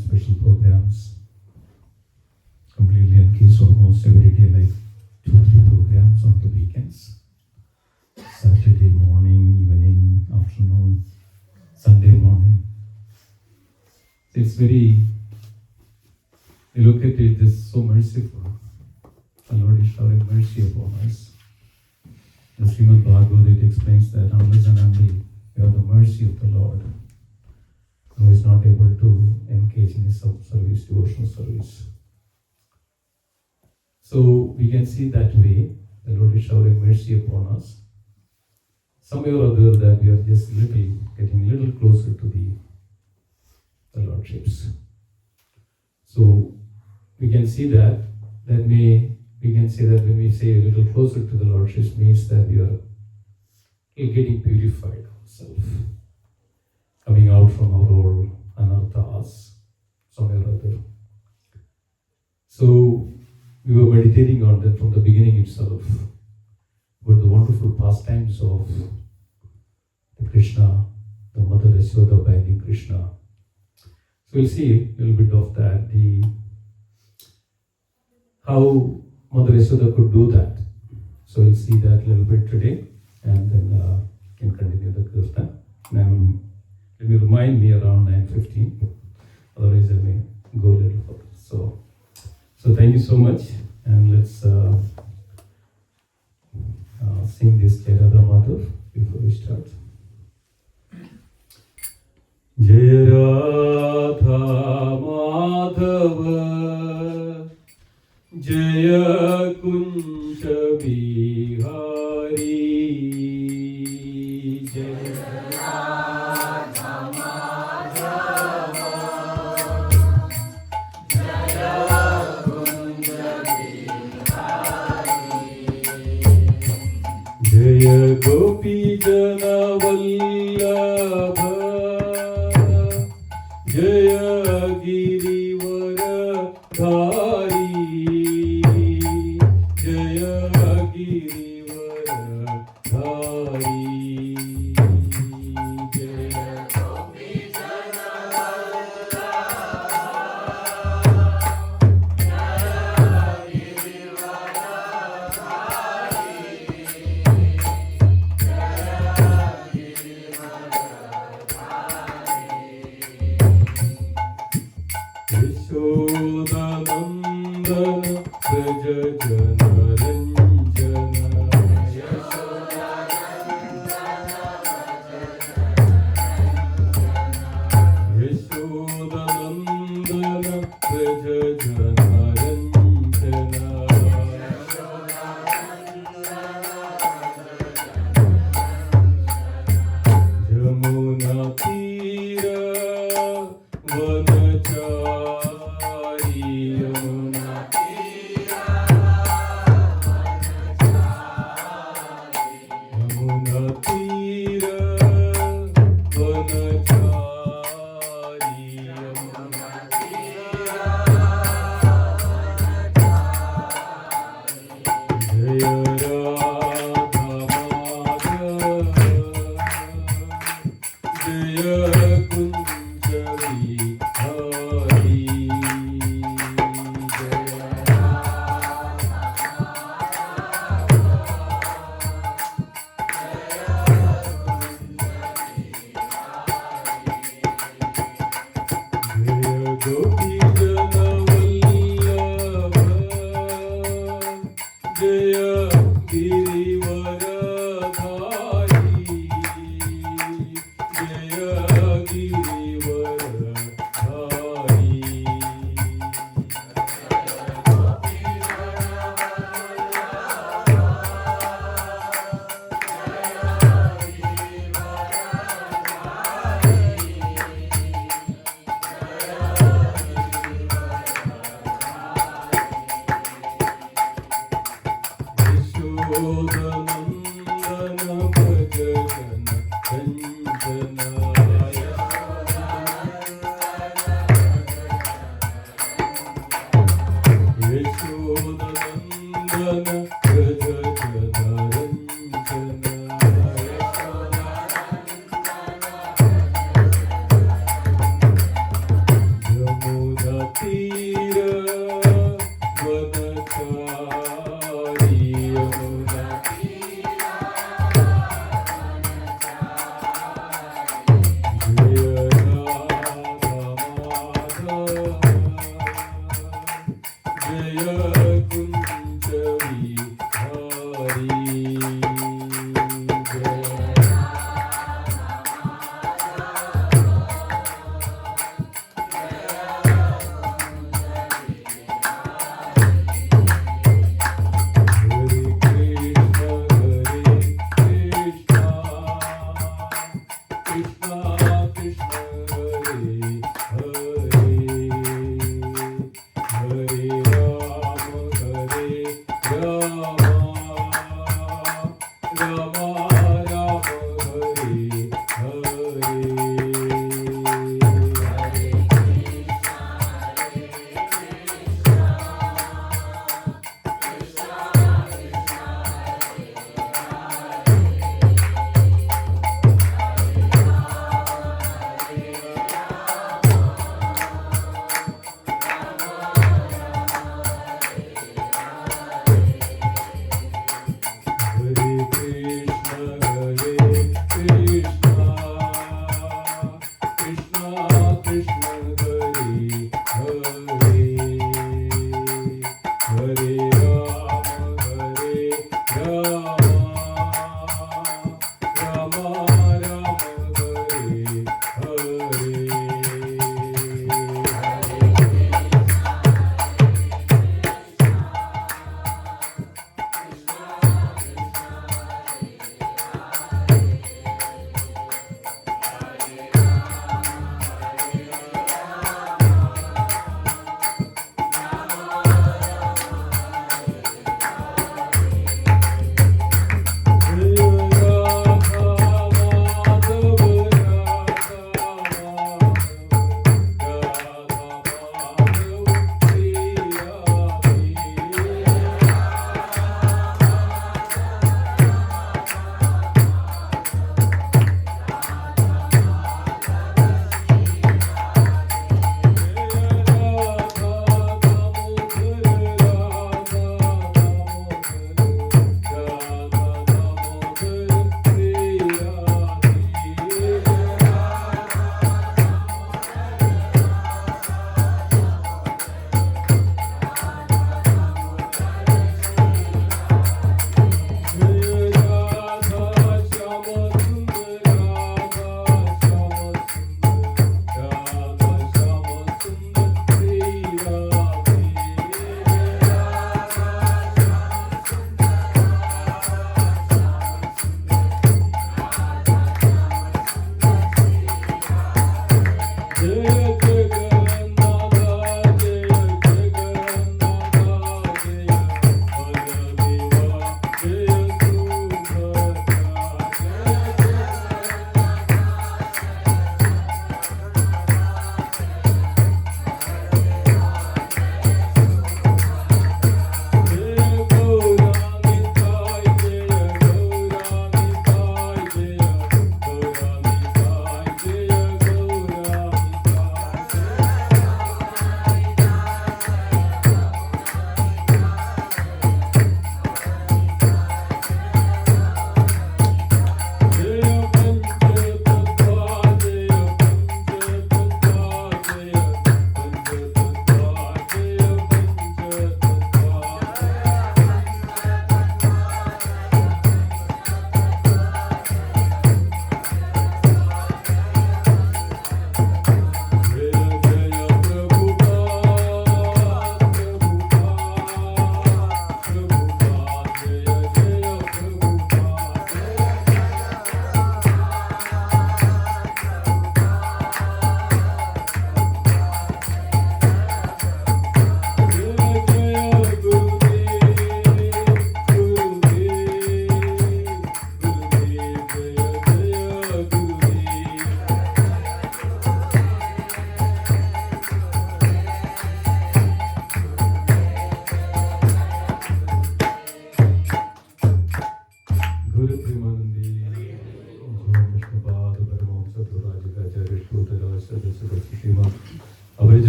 special programs. Completely engaged almost every day, like 2-3 programs on the weekends. Saturday morning, evening, afternoon, Sunday morning. It's very, we look at it, this is so merciful. The Lord is showering mercy upon us. The Srimad Bhagavad explains that unless and until we have the mercy of the Lord, who is not able to engage in his self-service, devotional service. So we can see that way, the Lord is showering mercy upon us. Some way or other that we are just getting a little closer to the Lordships. So we can see that we can say that when we say a little closer to the Lordships means that we are getting purified ourselves, coming out from our old anarthas, somewhere or other. So we were meditating on that from the beginning itself, about the wonderful pastimes of the Krishna, the mother Yashoda binding Krishna. So we'll see a little bit of that, how Mother Yashoda could do that. So we'll see that a little bit today, and then can continue the kirtan. Let me remind me around 9:15. Otherwise, I may go a little further. So thank you so much, and let's sing this Jai Radha Madhav before we start. Jai Radha Madhava Jaya Kunja Bihari Jaya Radha Madhava Jaya Kunja Bihari Jaya Gopi Jana Vallabha Jaya Girivara Dhari Yashoda Nandana Braja Jana Ranjana Yashoda Nandana Braja Jana Ranjana Jamuna Tira Vanachari Jaya Kunja Bihari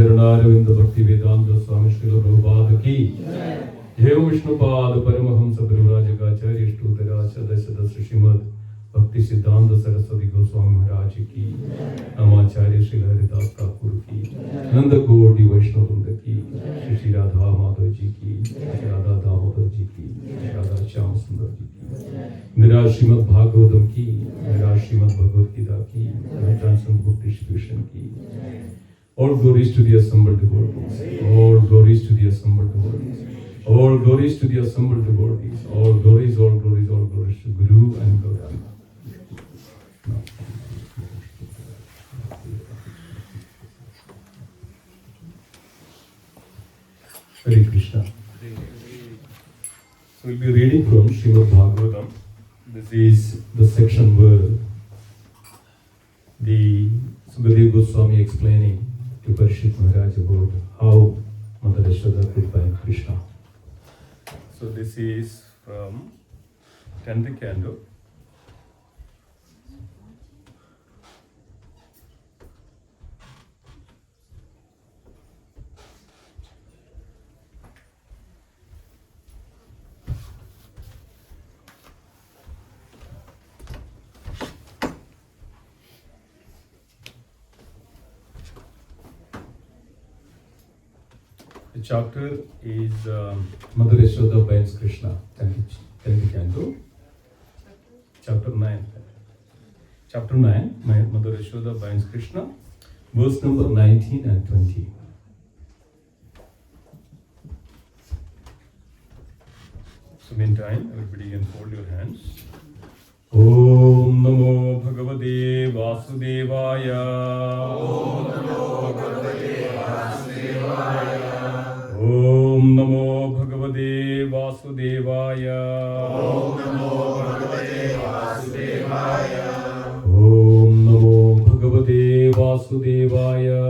चरणारविंद भक्ति वेदांत स्वामी श्रील प्रभुपाद की जय विष्णुपाद परमहंस परिव्राजकाचार्य ष्टोतराचार्य सदस्य श्रीमद भक्ति सिद्धांत सरस्वती गोस्वामी महाराज की नमाचार्य श्री हरिदास ठाकुर की नंद कोटि वैष्णव वृंद की श्री राधा माधव जी की राधा दामोदर जी की राधा श्याम सुंदर जी की मेरा श्रीमद भागवतम की मेरा श्रीमद भगवद गीता की ट्रांसेंडेंट बुक डिस्ट्रीब्यूशन की All glories to the assembled devotees. All glories to the assembled devotees. All glories to the assembled devotees. All glories to Guru and Gauranga. Hare Krishna. So we'll be reading from Srimad Bhagavatam. This is the section where the Sukadeva Goswami explaining to Parishit Maharaj about how Mother Yashoda could find Krishna. So this is from 10th canto. The chapter is Mother Yashoda finds Krishna, 10th canto, chapter 9. Chapter 9, Mother Yashoda finds Krishna, verse number 19 and 20. So meantime, everybody can fold your hands. Om Namo Bhagavate Vasudevaya. Om Namo Bhagavate Vasudevaya. Om Namo Bhagavate Vasudevaya. Om Namo Bhagavate Vasudevaya. Om Namo Bhagavate Vasudevaya.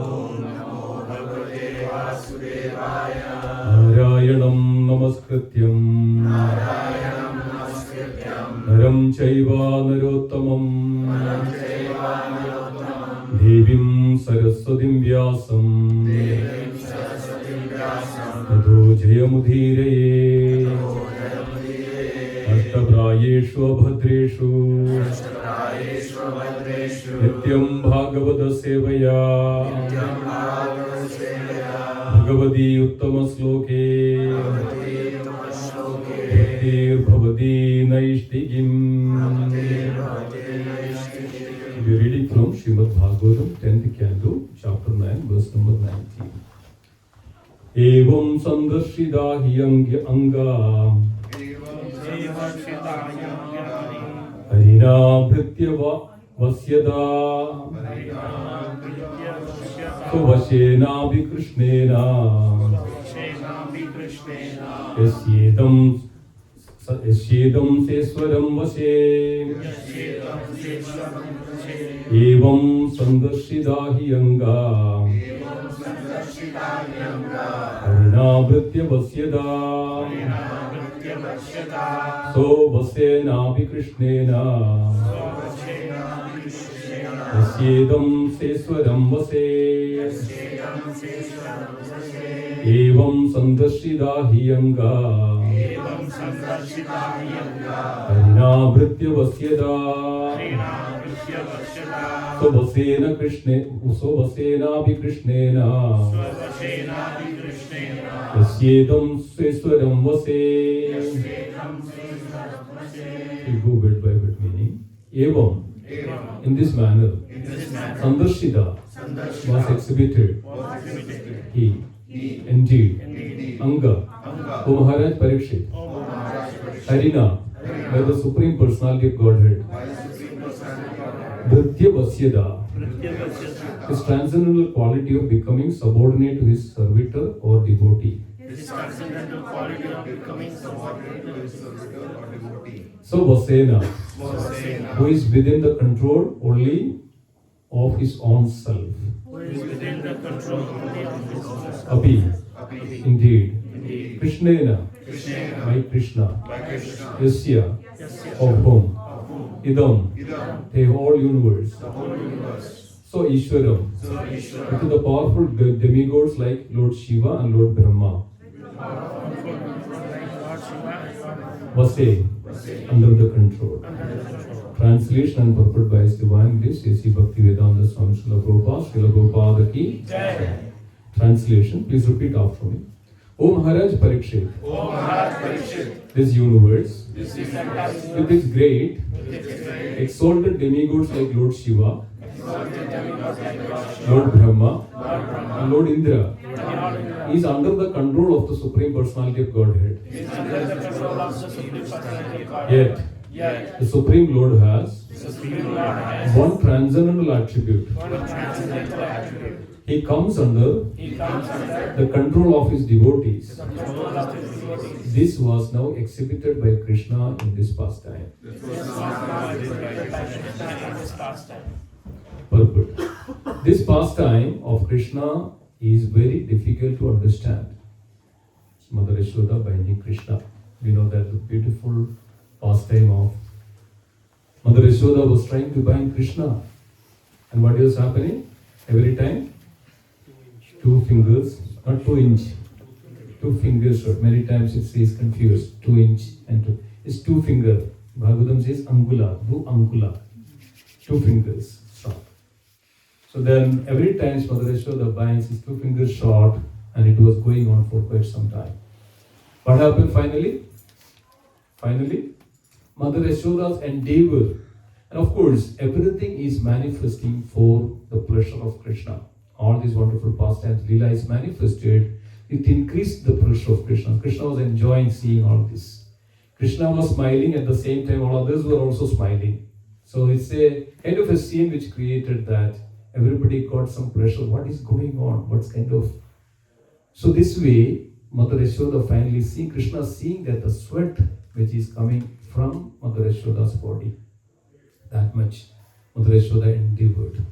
Om Namo Bhagavate Vasudevaya. Narayanam Namaskrityam. Narayanam Namaskrityam. Naram Chaiva Narottamam. Naram Chaiva Narottamam. Devim Saraswatim Vyasam. ततो जयमुदीरये अष्टप्रायेषु अभद्रेषु नित्यं भागवत सेवया Bhagwati उत्तमश्लोके भक्तिर्भवति नैष्टिकीम्. We are reading from Srimad Bhagavatam, 10th canto, chapter 9, verse number 19. एवं संदर्शिदा हि अंगा हरिणा भृत्य वस्यदा सुवशेनापि कृष्णेन यस्येदं सेश्वरं वशे एवं संदर्शिदा हि अंगा हरिणावृत्य वस्यदा सो वसेनापि कृष्णेन यस्येदं सेश्वरं वसे एवं संदर्शिदा हि अंगा हरिणावृत्य वस्यदा स्वसेनापि कृष्णेन यस्येदं स्वेश्वरं वसे. We go bit by bit meaning. Evam, in this manner, Sandarshita was exhibited. He, indeed, Anga, O Maharaj Parikshit, Harina, by the Supreme Personality of Godhead, Dhritya Vasyada, his transcendental quality of becoming subordinate to his servitor or devotee. So Vasena, who is within the control only of his own self. Api, indeed, Krishnena, by Krishna, Yasya, of whom, Idam, the whole universe, So Ishwaram. To the powerful demigods like Lord Shiva and Lord Brahma. Vase, under the control. Translation and purport by His Divine Grace, A.C. Bhaktivedanta Swami Srila Prabhupada, Srila Prabhupada ki Jai. Translation, please repeat after me. O Maharaj Parikshit, this universe, with its great, exalted demigods like Lord Shiva, Lord Brahma, and Lord Indra, is under the control of the Supreme Personality of Godhead. Yet, the Supreme Lord has one transcendental attribute. He comes under the control of his devotees. This was now exhibited by Krishna in this pastime. Purport. This pastime of Krishna is very difficult to understand. Mother Yashoda binding Krishna. We know that the beautiful pastime of Mother Yashoda was trying to bind Krishna. And what is happening? Every time? 2 fingers, not 2 inch. 2 fingers short. Many times it says confused. 2 inch and 2. It's 2 finger. Bhagavatam says angula. Do angula. 2 fingers short. So then every time Mother Yashoda binds his 2 fingers short, and it was going on for quite some time. What happened finally? Finally, Mother Yashoda's endeavor, and of course, everything is manifesting for the pleasure of Krishna. All these wonderful pastimes, Leela is manifested, it increased the pleasure of Krishna. Krishna was enjoying seeing all this. Krishna was smiling, at the same time all others were also smiling. So it's a kind of a scene which created that everybody got some pleasure. What is going on? What's kind of... So this way, Mother Yashoda finally seeing, Krishna seeing that the sweat which is coming from Mother Yashoda's body, that much Mother Yashoda endeavored.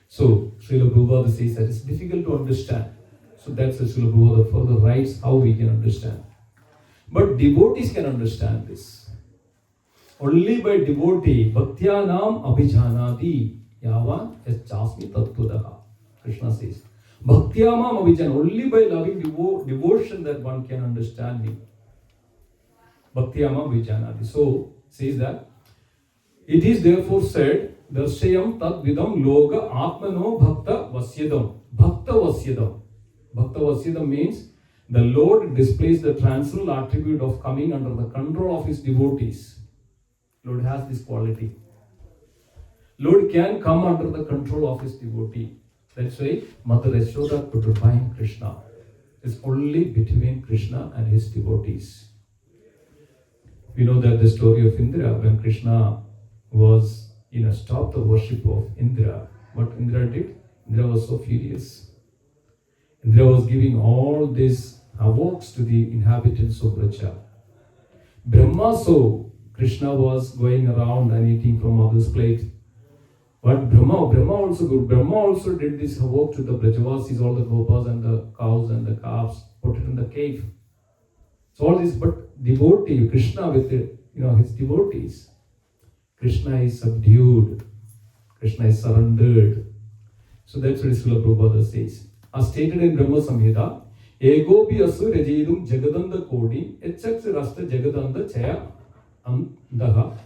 So, Srila Prabhupada says that it's difficult to understand. So that's the Srila Prabhupada further writes how we can understand. But devotees can understand this. Only by devotee, bhaktyanam abhijanati yavan yaschasmi tattvadaha. Krishna says, bhaktyamam abhijan, only by loving devotion that one can understand me. Bhaktyamam abhijanati. So, says that, it is therefore said, Darshayam tad vidam loga atmano bhakta vasyadam. Bhakta vasyadam. Bhakta vasyadam means the Lord displays the transcendental attribute of coming under the control of his devotees. Lord has this quality. Lord can come under the control of his devotee. That's why Mother Yashoda could bind Krishna. It's only between Krishna and his devotees. We know that the story of Indra, when Krishna was stop the worship of Indra. What Indra did? Indra was so furious. Indra was giving all these havocs to the inhabitants of Braja. Brahma saw Krishna was going around and eating from others' plate. But Brahma also did this havoc to the Brajavasis, all the gopas and the cows and the calves, put it in the cave. So all this, but devotee, Krishna with his devotees, Krishna is subdued. Krishna is surrendered. So that's what Srila Prabhupada says. As stated in Brahma Samhita, Ego bi asu rajidum jagadanda kodi, etchaks rasta jagadanda chaya andaha,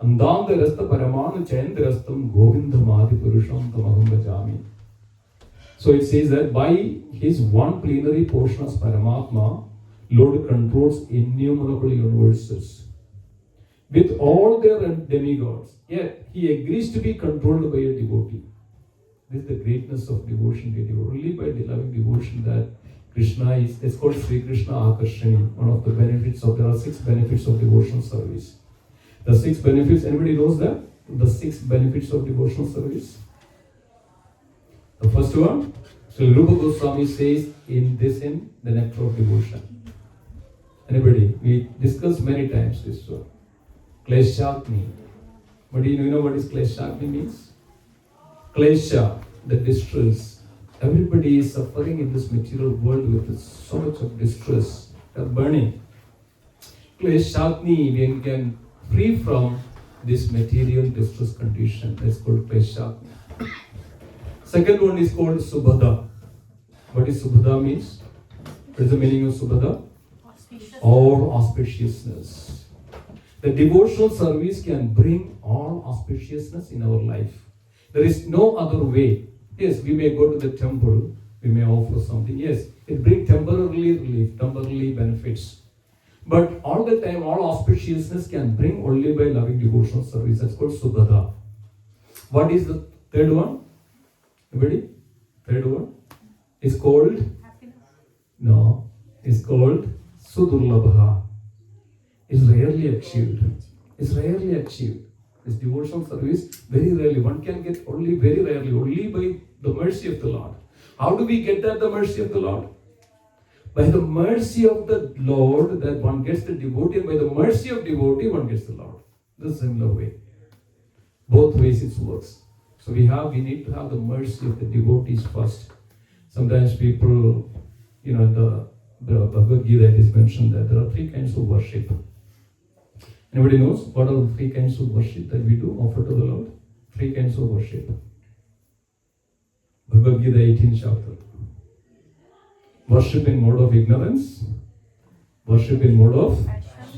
andanda rasta paramanu chayandrastam govindamadi purusham tamaham bhajami. So it says that by his one plenary portion as Paramatma, Lord controls innumerable universes. With all their demigods, yet he agrees to be controlled by a devotee. This is the greatness of devotion. Only by loving devotion that Krishna is, it's called Krishna-akarsini. One of the benefits of, there are 6 benefits of devotional service. The 6 benefits, anybody knows that? The 6 benefits of devotional service. The first one, Sri Rupa Goswami says in this hymn, the nectar of devotion. Anybody? We discussed many times this one. Kleshagni. But do you know what is Kleshagni means? Klesha, the distress. Everybody is suffering in this material world with so much of distress. They are burning. Kleshagni, we can free from this material distress condition. That's called Kleshagni. Second one is called Shubhada. What is Shubhada means? What is the meaning of Shubhada? All auspiciousness. The devotional service can bring all auspiciousness in our life. There is no other way. Yes, we may go to the temple, we may offer something. Yes, it brings temporarily relief, temporarily benefits. But all the time, all auspiciousness can bring only by loving devotional service. That's called Shubhada. What is the third one? Everybody? Third one is called? Happiness. No, it's called Sudurlabha. It's rarely achieved. It's rarely achieved. This devotional service, very rarely. One can get only very rarely, only by the mercy of the Lord. How do we get that, the mercy of the Lord? By the mercy of the Lord, that one gets the devotee, and by the mercy of devotee, one gets the Lord. The similar way. Both ways it works. So we need to have the mercy of the devotees first. Sometimes people, in the Bhagavad Gita it is mentioned that there are three kinds of worship. Anybody knows what are the three kinds of worship that we do offer to the Lord? Three kinds of worship. Bhagavad Gita 18th chapter. Worship in mode of ignorance, worship in mode of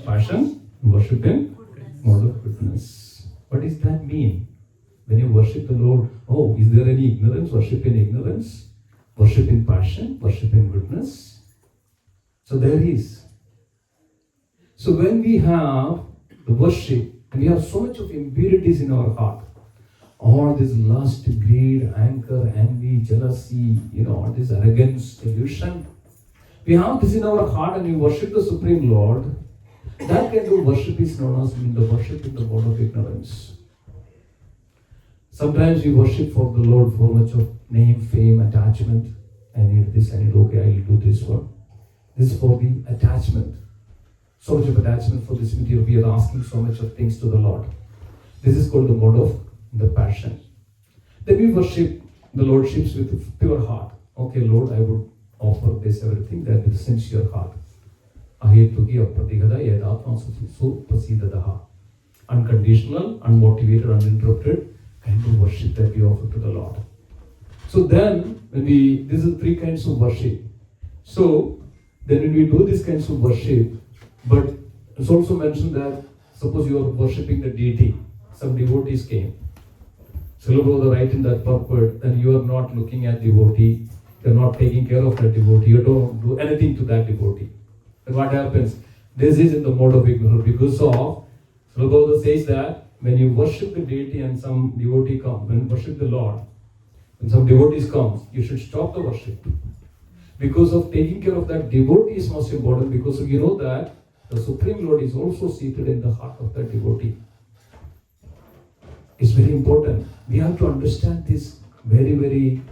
passion, and worship in mode of goodness. What does that mean? When you worship the Lord, is there any ignorance? Worship in ignorance, worship in passion, worship in goodness. So there is. So when we have the worship, and we have so much of impurities in our heart, all this lust, greed, anger, envy, jealousy, all this arrogance, delusion. We have this in our heart and we worship the Supreme Lord. That kind of worship is known as the worship in the mode of ignorance. Sometimes we worship for the Lord for much of name, fame, attachment. I need this, I need, okay, I will do this one. This is for the attachment. So much of attachment for this material. We are asking so much of things to the Lord. This is called the mode of the passion. Then we worship the Lordships with pure heart. Okay, Lord, I would offer this everything that with sincere heart. Unconditional, unmotivated, uninterrupted kind of worship that we offer to the Lord. So then, these are three kinds of worship. So then when we do these kinds of worship, but it's also mentioned that suppose you are worshipping the deity, some devotees came. Sudurlabha right in that purport, then you are not looking at devotee, you are not taking care of that devotee, you don't do anything to that devotee. And what happens? This is in the mode of ignorance because of, Sudurlabha says that when you worship the deity and some devotee comes, when you worship the Lord, when some devotees comes, you should stop the worship. Because of taking care of that devotee is most important, because you know that the Supreme Lord is also seated in the heart of that devotee. It's very important. We have to understand this very, very,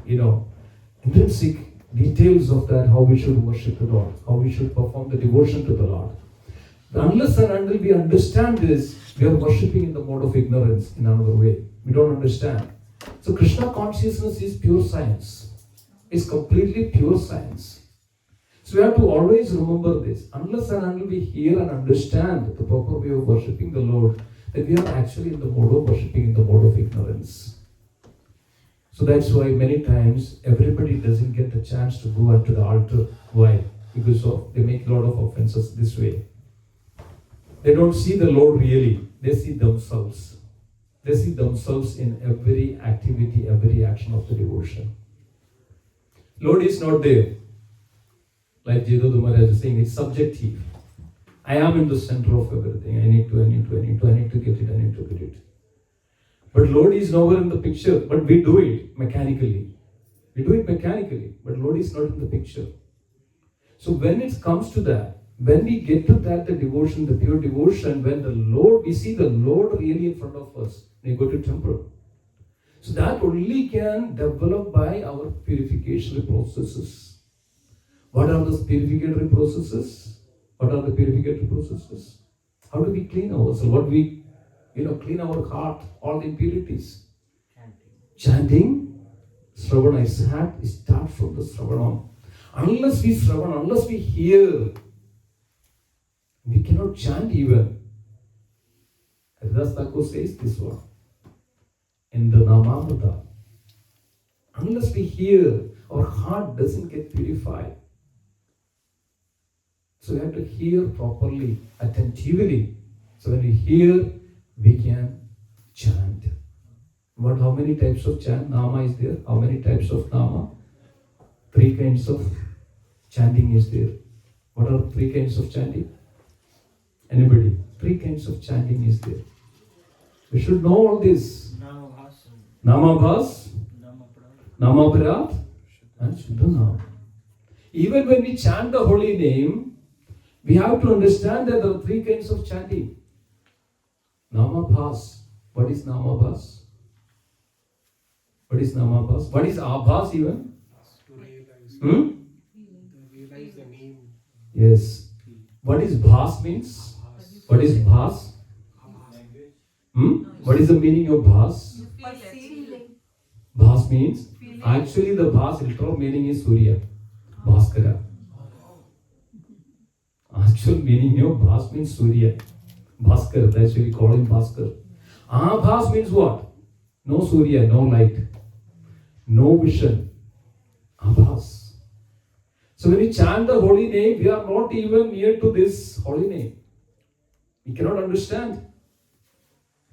intrinsic details of that, how we should worship the Lord, how we should perform the devotion to the Lord. Unless and until we understand this, we are worshipping in the mode of ignorance in another way. We don't understand. So Krishna consciousness is pure science. It's completely pure science. So we have to always remember this. Unless and until we hear and understand the proper way of worshipping the Lord, then we are actually in the mode of worshipping in the mode of ignorance. So that's why many times everybody doesn't get the chance to go onto the altar. Why? Because they make a lot of offenses this way. They don't see the Lord really. They see themselves. They see themselves in every activity, every action of the devotion. Lord is not there. Like Yashoda Maharaj is saying, it's subjective. I am in the center of everything. I need to get it. But Lord is nowhere in the picture. But we do it mechanically. But Lord is not in the picture. So when it comes to that, when we get to that, the devotion, the pure devotion, when we see the Lord really in front of us, when we go to temple. So that only can develop by our purification processes. What are those purificatory processes? How do we clean ourselves? What do we, clean our heart, all the impurities? Chanting. Shravana is start from the Shravana. Unless we hear, we cannot chant even. Haridas Thakur says this one in the Nama-aparadha. Unless we hear, our heart doesn't get purified. So we have to hear properly, attentively. So when we hear, we can chant. But how many types of chant? Nama is there. How many types of Nama? 3 kinds of chanting is there. What are 3 kinds of chanting? Anybody? 3 kinds of chanting is there. We should know all this. Namabhasa, Nama-aparadha, and Shubhada. Even when we chant the holy name, we have to understand that there are 3 kinds of chanting. Namabhasa. What is Namabhasa? What is Namabhasa? What is Abhas even? To realize. Realize the name. Yes. What is Bhas means? What is Bhas? What is the meaning of Bhas? Bhas means, actually the Bhas literal meaning is Surya, Bhaskara. Actual meaning of Bhas means Surya, Bhaskar. That's why we call him Bhaskar. Abhas means what? No Surya, no light, no vision. Abhas. So when we chant the holy name, we are not even near to this holy name. We cannot understand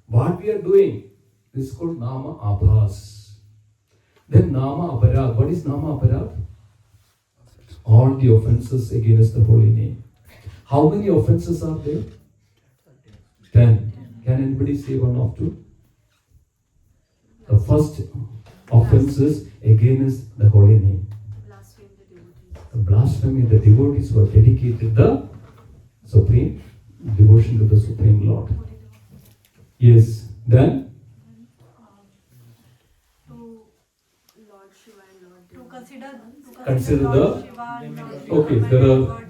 what we are doing. This is called Nama-aparadha. Then Nama-aparadha. What is Nama-aparadha? All the offenses against the holy name. How many offenses are there? 10. Can anybody say one of two? The first offense is against the holy name. The blasphemy the devotees who are dedicated the supreme devotion to the Supreme Lord. Yes. Then consider the okay. There are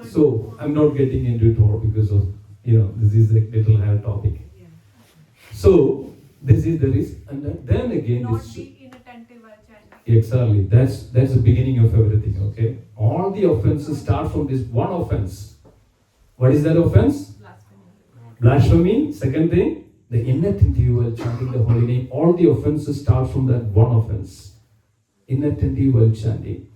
so I'm not getting into it all because of this is a little higher topic. So this is there is and then again Not this be inattentive while chanting. exactly that's the beginning of everything. Okay, all the offenses start from this one offense. What is that offense? Blasphemy. Second thing, the inattentive while chanting the holy name. All the offenses start from that one offense. Inattentive while chanting.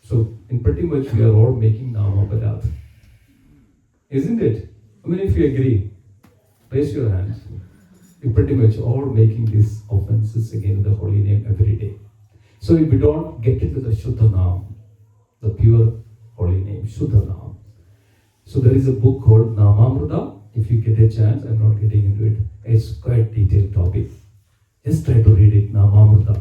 So, in pretty much we are all making Nama-aparadha. Isn't it? How many of you agree? Raise your hands. We pretty much all making these offenses against the holy name every day. So if we don't get into the Shuddha Nam, the pure holy name, Shuddha Nam. So there is a book called Nama-aparadha. If you get a chance, I'm not getting into it. It's quite detailed topic. Just try to read it. Nama-aparadha.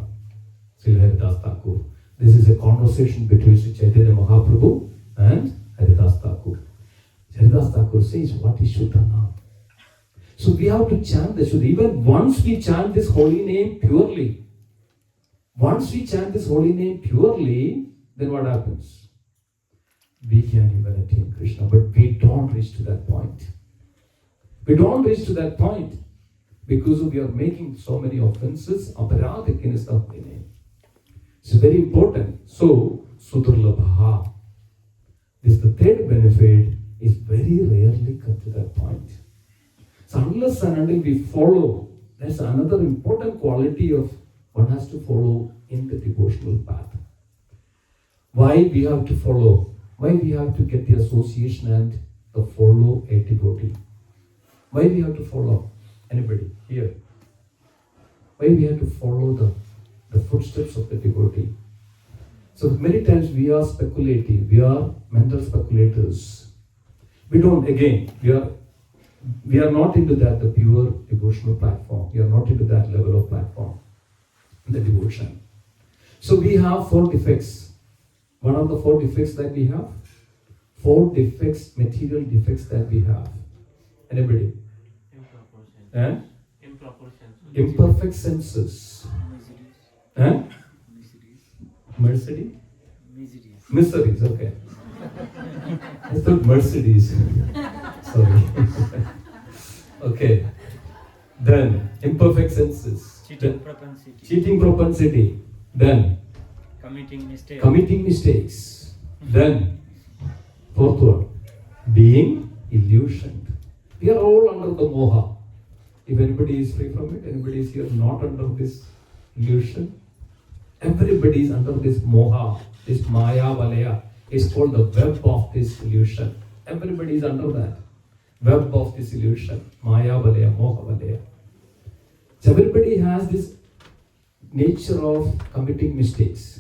Srila Haridas Thakur. This is a conversation between Sri Chaitanya Mahaprabhu and Haridas Thakur. Haridas Thakur says, what is Shuddha Nam? So we have to chant the Shuddha. Even once we chant this holy name purely, then what happens? We can even attain Krishna, but we don't reach to that point. Because we are making so many offenses, aparadha against the holy name. It's very important. So, Sudurlabha. This the third benefit is very rarely come to that point. So unless and until we follow, that's another important quality of one has to follow in the devotional path. Why we have to follow? Why we have to get the association and the follow a devotee? Why we have to follow? Anybody here? Why we have to follow the footsteps of the devotee? So many times we are speculative, we are mental speculators. We are not into that, the pure devotional platform. We are not into that level of platform, the devotion. So we have 4 defects. One of the 4 defects that we have? 4 defects, material defects that we have. Anybody? Imperfect senses. Mercedes? Miseries, okay. I thought Mercedes. Sorry. Okay. Then, imperfect senses. Cheating propensity. Then, committing mistakes. Then, 4th one, being illusioned. We are all under the moha. If anybody is free from it, anybody is here not under this illusion, Everybody is under this moha, this maya valaya. It's called the web of this illusion. Everybody is under that web of this illusion, maya valaya, moha valaya. So everybody has this nature of committing mistakes.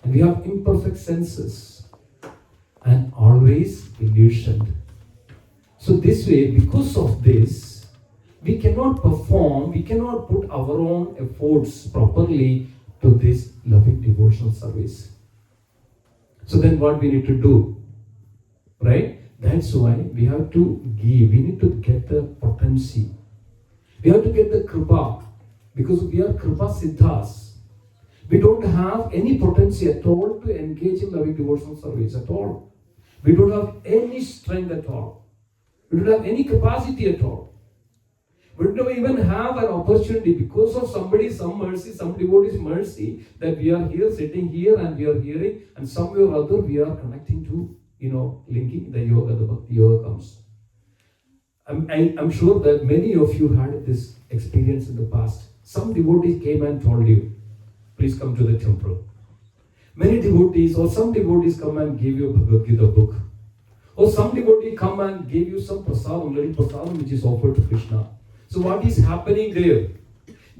And we have imperfect senses and always illusioned. So this way, because of this, we cannot perform, we cannot put our own efforts properly to this loving devotional service. So then what we need to do? Right? That's why we have to give, we need to get the potency. We have to get the kripa, because we are kripa siddhas. We don't have any potency at all to engage in loving devotional service at all. We don't have any strength at all. We don't have any capacity at all. We don't even have an opportunity because of somebody's some mercy, some devotee's mercy, that we are here, sitting here, and we are hearing, and somewhere or other we are connecting to, linking the yoga, the bhakti yoga comes. I'm sure that many of you had this experience in the past. Some devotees came and told you, please come to the temple. Many devotees or some devotees come and give you a Bhagavad Gita book. Or some devotee come and give you some prasadam, little prasadam which is offered to Krishna. So what is happening there?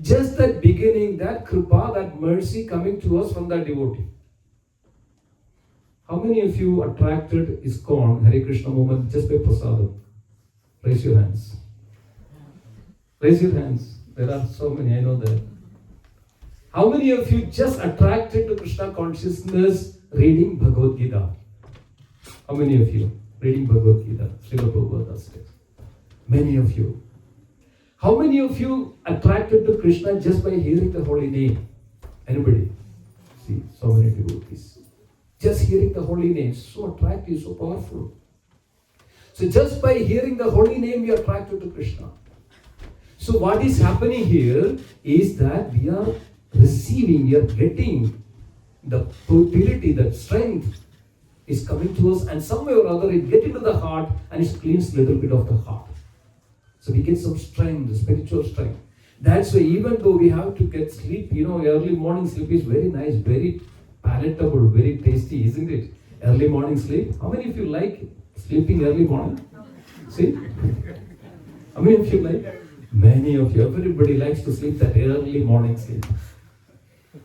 Just that beginning, that kripa, that mercy coming to us from that devotee. How many of you attracted ISKCON, Hare Krishna movement just by prasadam? Raise your hands. Raise your hands. There are so many, I know that. How many of you just attracted to Krishna consciousness reading Bhagavad Gita? How many of you reading Bhagavad Gita? Srila Prabhupada says. Many of you. How many of you attracted to Krishna just by hearing the holy name? Anybody? See, so many devotees. Just hearing the holy name, so attractive, so powerful. So just by hearing the holy name, we are attracted to Krishna. So what is happening here is that we are receiving, we are getting the purity, that strength is coming to us, and somewhere or other it gets into the heart and it cleans a little bit of the heart. So we get some strength, spiritual strength. That's why even though we have to get sleep, early morning sleep is very nice, very palatable, very tasty, isn't it? Early morning sleep. How many of you like sleeping early morning? See? How many of you like? Many of you. Everybody likes to sleep that early morning sleep.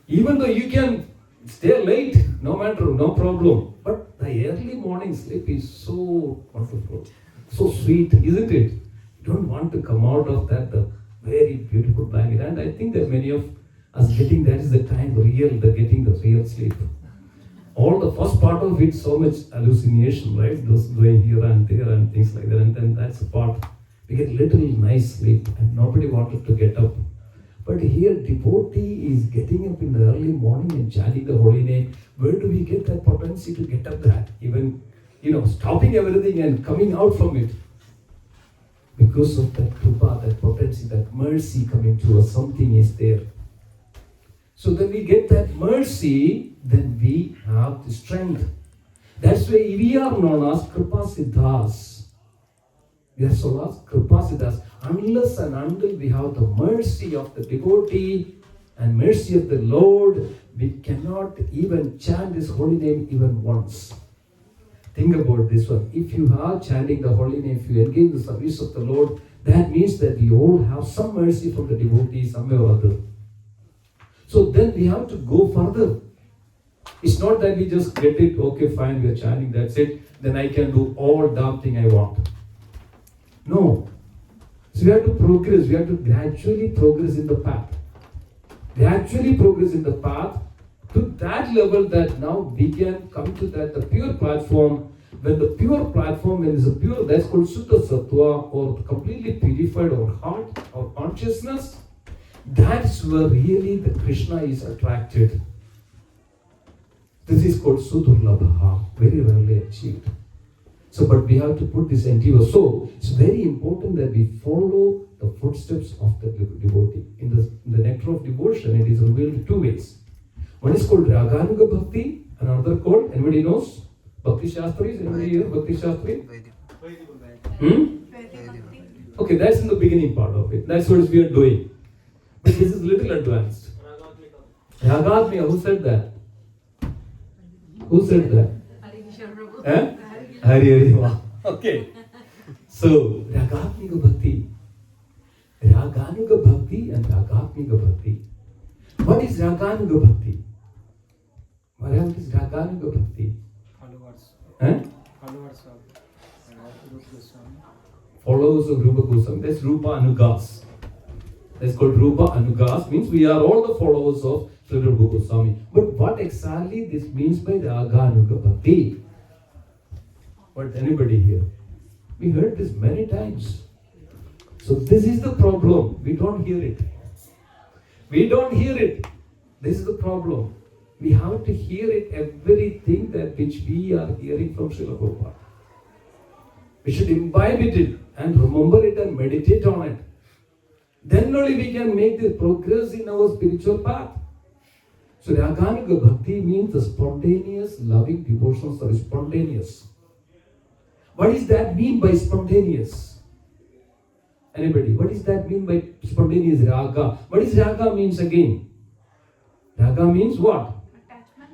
Even though you can stay late, no matter, no problem. But the early morning sleep is so wonderful, so sweet, isn't it? You don't want to come out of that, the very beautiful blanket. And I think that many of us getting that is the time getting the real sleep. All the first part of it, so much hallucination, right? Those going here and there and things like that. And then that's the part. We get little nice sleep and nobody wanted to get up. But here devotee is getting up in the early morning and chanting the holy name. Where do we get that potency to get up that? Even, stopping everything and coming out from it. Because of that kripa, that potency, that mercy coming to us, something is there. So when we get that mercy, then we have the strength. That's why we are known as kripa siddhas. We are so as kripa siddhas. Unless and until we have the mercy of the devotee and mercy of the Lord, we cannot even chant this holy name even once. Think about this one. If you are chanting the holy name, if you engage in the service of the Lord, that means that we all have some mercy from the devotee somewhere or other. So then we have to go further. It's not that we just get it, okay, fine, we are chanting, that's it, then I can do all damn thing I want. No. So we have to progress, we have to gradually progress in the path. Gradually progress in the path to that level that now we can come to that, the pure platform. When the pure platform, when it's a pure, that's called Shuddha Sattva, or completely purified our heart, our consciousness, that's where really the Krishna is attracted. This is called Sudurlabha, very rarely achieved. So, but we have to put this endeavor. So, it's very important that we follow the footsteps of the devotee. In the nectar of devotion, it is revealed in two ways. One is called Raganuga Bhakti, and another called, anybody knows? Bhakti Shastris, anybody here? Bhakti Shastri? Okay, that's in the beginning part of it. That's what we are doing. But this is little advanced. Ragatmika, who said that? Who said that? Eh? Hari Hari. Okay. So, Ragatmika Bhakti. Raganuga Bhakti and Ragatmika Bhakti. What is Raganuga Bhakti? What is Raganuga Bhakti? Followers. Eh? Followers of Rupa Goswami. Followers of Rupa Goswami. That's Rupa Anugas. That's called Rupa Anugas. Means we are all the followers of Sri Rupa Goswami. But what exactly this means by Raganuga Bhakti? What, anybody here? We heard this many times. So this is the problem. We don't hear it. We don't hear it. This is the problem. We have to hear it, everything that which we are hearing from Srila Prabhupada. We should imbibe it and remember it and meditate on it. Then only we can make the progress in our spiritual path. So Raganuga Bhakti means the spontaneous loving devotions are spontaneous. What does that mean by spontaneous? Anybody? What does that mean by spontaneous raga? What does raga means again? Raga means what?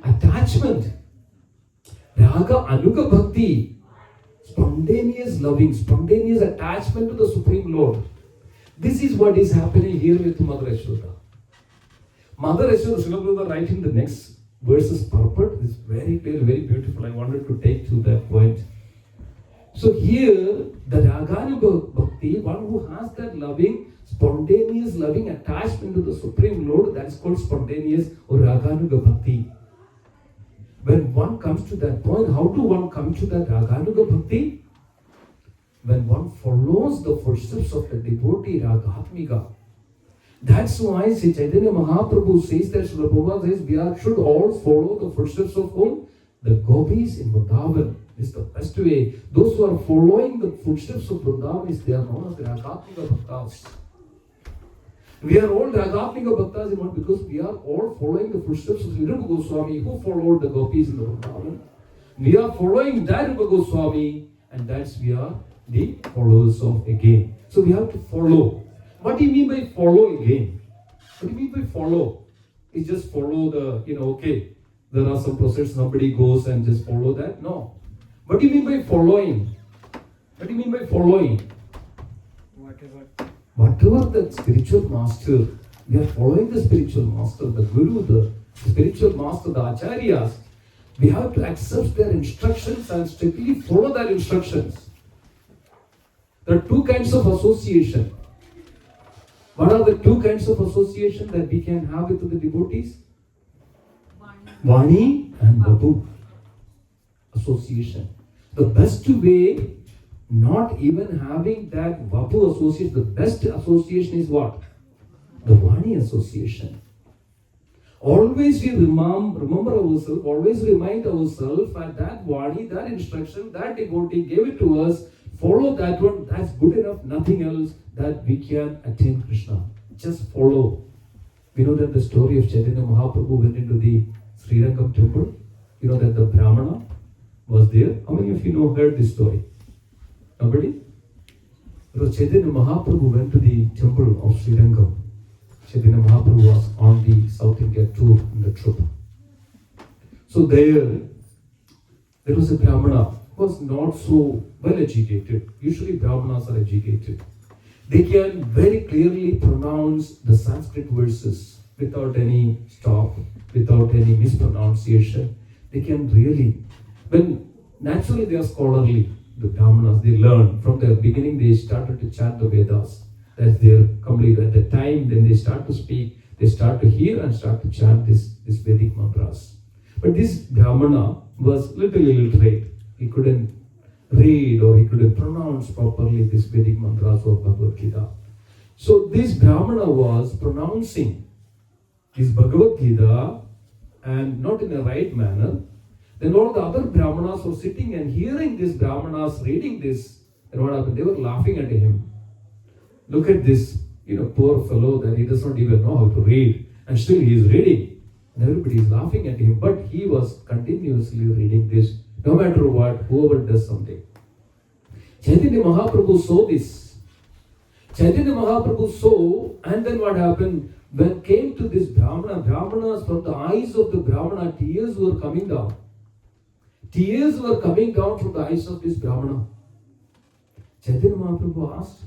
Attachment. Raga Anuga Bhakti. Spontaneous loving, spontaneous attachment to the Supreme Lord. This is what is happening here with Mother Yashoda. Mother Yashoda, Srila Prabhupada writing the next verses purport is very clear, very beautiful. I wanted to take to that point. So here, the Raganuga Bhakti, one who has that loving, spontaneous loving attachment to the Supreme Lord, that is called spontaneous or Raganuga Bhakti. When one comes to that point, how do one come to that Raganuga Bhakti? When one follows the footsteps of the devotee Ragatmika. That's why Sri Chaitanya Mahaprabhu says that Srila Prabhupada says we should all follow the footsteps of whom? The gopis in Vrindavan. This is the best way. Those who are following the footsteps of Vrindavan, they are known as the Ragatmika Bhaktas. We are all Ragatmika Bhaktas because we are all following the footsteps of Rupa Goswami who followed the gopis in the Vrindavan. We are following that Rupa Goswami and that's we are the followers of again. So we have to follow. What do you mean by follow again? What do you mean by follow? It's just follow the, okay, there are some processions, somebody goes and just follow that. No. What do you mean by following? What do you mean by following? Whatever the spiritual master, we are following the spiritual master, the guru, the spiritual master, the acharyas. We have to accept their instructions and strictly follow their instructions. There are two kinds of association. What are the two kinds of association that we can have with the devotees? Vani and Babu. Association. The best way, not even having that Vapu association, the best association is what? The Vani association. Always we remember ourselves, always remind ourselves that Vani, that instruction, that devotee gave it to us, follow that one, that's good enough, nothing else, that we can attain Krishna. Just follow. We know that the story of Chaitanya Mahaprabhu went into the Srirangam temple. You know that the Brahmana was there. How many of you heard this story? Nobody? Because Chaitanya Mahaprabhu went to the temple of Srirangam. Chaitanya Mahaprabhu was on the South India tour in the trip. So there was a Brahmana who was not so well educated. Usually Brahmanas are educated. They can very clearly pronounce the Sanskrit verses without any stop, without any mispronunciation. They can really, when naturally they are scholarly, the Brahmanas, they learn from the beginning, they started to chant the Vedas. That's their complete, at the time then they start to speak, they start to hear and start to chant this Vedic mantras. But this Brahmana was little illiterate. He couldn't read or he couldn't pronounce properly this Vedic mantras or Bhagavad Gita. So this Brahmana was pronouncing this Bhagavad Gita and not in a right manner. Then all the other Brahmanas were sitting and hearing these Brahmanas reading this. And what happened? They were laughing at him. Look at this, poor fellow that he does not even know how to read. And still he is reading. And everybody is laughing at him. But he was continuously reading this. No matter what, whoever does something. Chaitanya Mahaprabhu saw this. Chaitanya Mahaprabhu saw, and then what happened? when came to this Brahmanas, from the eyes of the Brahmana, tears were coming down. Tears were coming down from the eyes of this Brahmana. Chaitanya Mahaprabhu asked,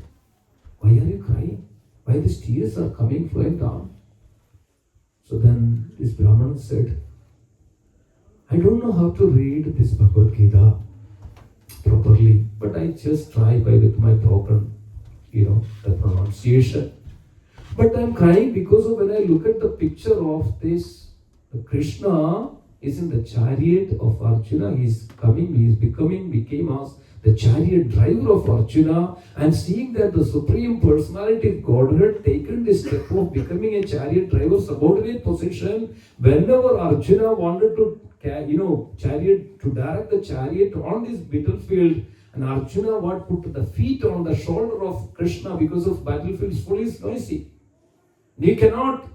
why are you crying? Why these tears are flowing down? So then this Brahmana said, I don't know how to read this Bhagavad Gita properly, but I just try with my broken, the pronunciation. But I'm crying because of when I look at the picture of this, Krishna is in the chariot of Arjuna. Became as the chariot driver of Arjuna, and seeing that the Supreme Personality of Godhead taken this step of becoming a chariot driver, subordinate position, whenever Arjuna wanted to, chariot, to direct the chariot on this battlefield, and Arjuna put the feet on the shoulder of Krishna because of battlefield is fully noisy. You cannot,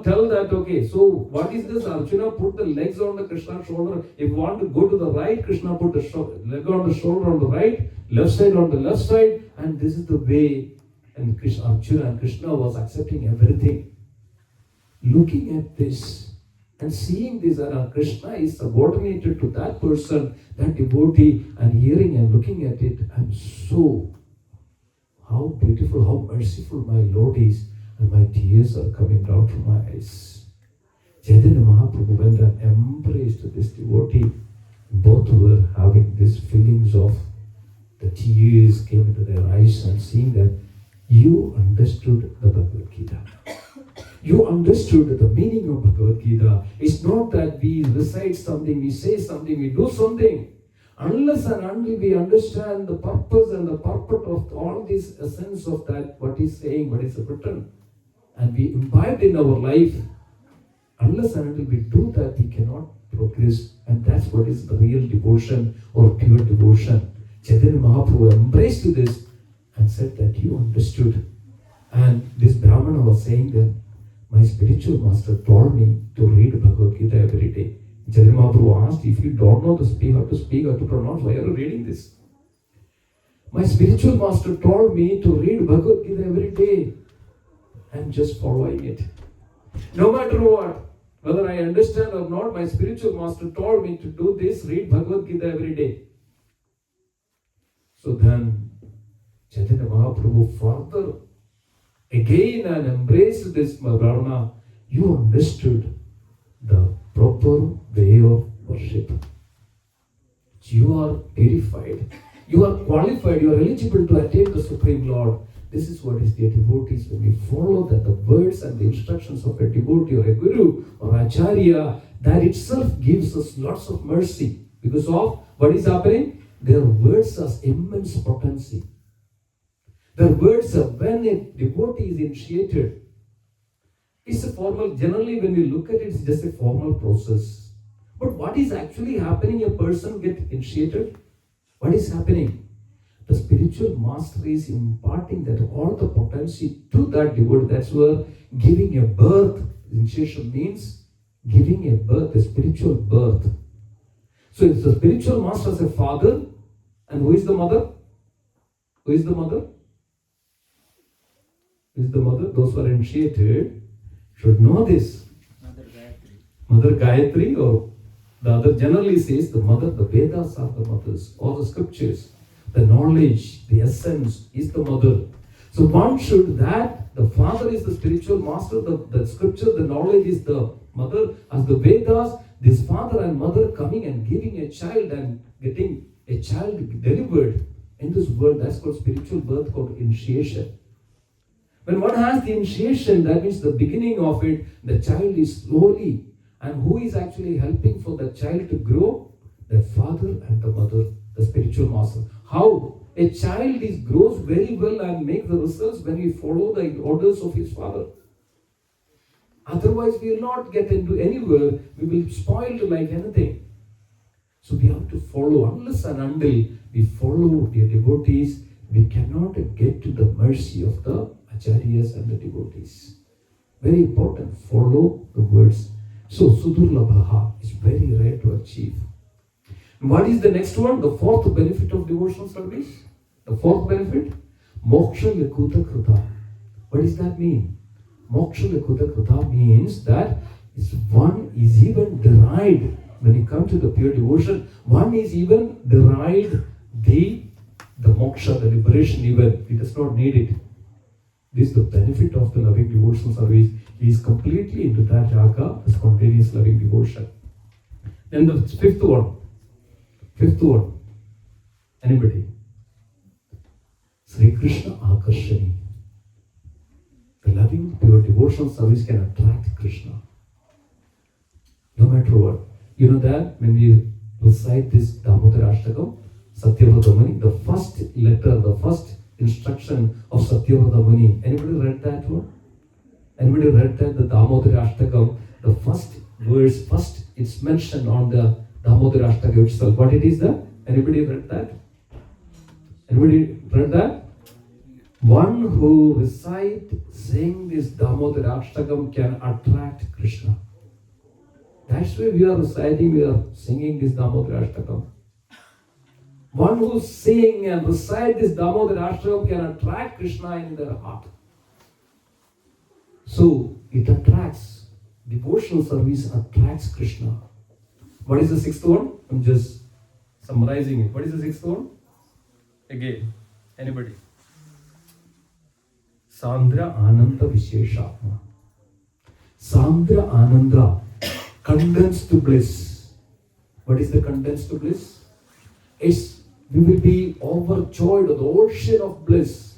tell that, okay, so what is this? Arjuna put the legs on the Krishna shoulder. If you want to go to the right, Krishna put the leg on the shoulder on the right, left side on the left side, and this is the way. And Arjuna and Krishna was accepting everything. Looking at this and seeing this, and Krishna is subordinated to that person, that devotee, and hearing and looking at it, I'm so, how beautiful, how merciful my Lord is. And my tears are coming down from my eyes. Chaitanya Mahaprabhu went and embraced this devotee. Both were having these feelings of the tears came into their eyes, and seeing that you understood the Bhagavad Gita. You understood the meaning of Bhagavad Gita. It's not that we recite something, we say something, we do something. Unless and until we understand the purpose and the purport of all this essence of that, what is saying, what is written, and we imbibe in our life, unless and until we do that, we cannot progress. And that's what is the real devotion or pure devotion. Chaitanya Mahaprabhu embraced this and said that you understood. And this Brahmana was saying that my spiritual master told me to read Bhagavad Gita every day. Chaitanya Mahaprabhu asked, if you don't know how to speak or to pronounce, why are you reading this? My spiritual master told me to read Bhagavad Gita every day. I'm just following it. No matter what, whether I understand or not, my spiritual master told me to do this, read Bhagavad Gita every day. So then, Chaitanya Mahaprabhu further again and embraced this Brahmana. You understood the proper way of worship. You are purified. You are qualified. You are eligible to attain the Supreme Lord. This is what is the devotees. When we follow that the words and the instructions of a devotee or a guru or acharya, that itself gives us lots of mercy. Because of what is happening? Their words have immense potency. Their words are, when a devotee is initiated, it's a formal, generally when we look at it, it's just a formal process. But what is actually happening? A person gets initiated. What is happening? The spiritual master is imparting that all the potency to that devotee. That's where giving a birth, initiation means giving a birth, a spiritual birth. So if the spiritual master is a father, and who is the mother? Who is the mother? Who is the mother? Those who are initiated should know this. Mother Gayatri, or the other generally says the mother, the Vedas are the mothers, all the scriptures. The knowledge, the essence is the mother. So one should, that the father is the spiritual master, the scripture, the knowledge is the mother. As the Vedas, this father and mother coming and giving a child and getting a child delivered in this world, that's called spiritual birth, called initiation. When one has the initiation, that means the beginning of it, the child is slowly. And who is actually helping for the child to grow? The father and the mother, the spiritual master. How? A child grows very well and makes the results when we follow the orders of his father. Otherwise, we will not get into anywhere. We will spoil like anything. So we have to follow. Unless and until we follow the devotees, we cannot get to the mercy of the acharyas and the devotees. Very important. Follow the words. So Sudurlabha is very rare to achieve. What is the next one? The fourth benefit of devotional service. The fourth benefit, Moksha-laghutakrit. What does that mean? Moksha-laghutakrit means that one is even derived, when you come to the pure devotion, one is even derived the moksha, the liberation even. He does not need it. This is the benefit of the loving devotional service. He is completely into that raga, the spontaneous loving devotion. Then the fifth one. Anybody? Krishna-akarsini. The loving, pure devotional service can attract Krishna. No matter what. You know that when we recite this Damodara-ashtakam, Satyavrata Muni, the first letter, the first instruction of Satyavrata Muni. Anybody read that one? Anybody read that? The Damodara-ashtakam, the first verse, first it's mentioned on the Damodara-ashtakam itself. What it is that? Anybody read that? Anybody read that? One who recite, sing this Damodara-ashtakam can attract Krishna. That's why we are reciting, we are singing this Damodara-ashtakam. One who sing and recite this Damodara-ashtakam can attract Krishna in their heart. So it attracts. Devotional service attracts Krishna. What is the sixth one? I'm just summarizing it. What is the sixth one? Again, anybody? Sandrananda-viseshatma. Sandrananda, condensed bliss. What is the condensed bliss? We will be overjoyed of the ocean of bliss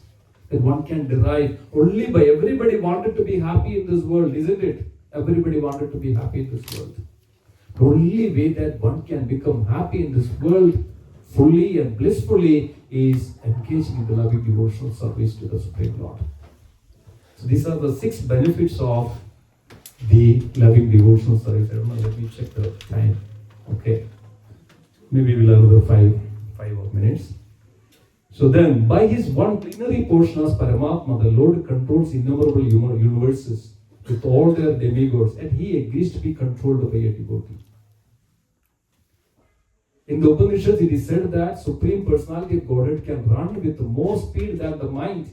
that one can derive only by everybody wanted to be happy in this world, isn't it? Everybody wanted to be happy in this world. The only way that one can become happy in this world fully and blissfully is engaging in the loving devotional service to the Supreme Lord. So these are the 6 benefits of the loving devotional service. I don't know, let me check the time. Okay. Maybe we'll have another 5 minutes. So then, by his one plenary portion as Paramatma, the Lord controls innumerable universes with all their demigods, and he agrees to be controlled by a devotee. In the Upanishads, it is said that Supreme Personality of Godhead can run with more speed than the mind.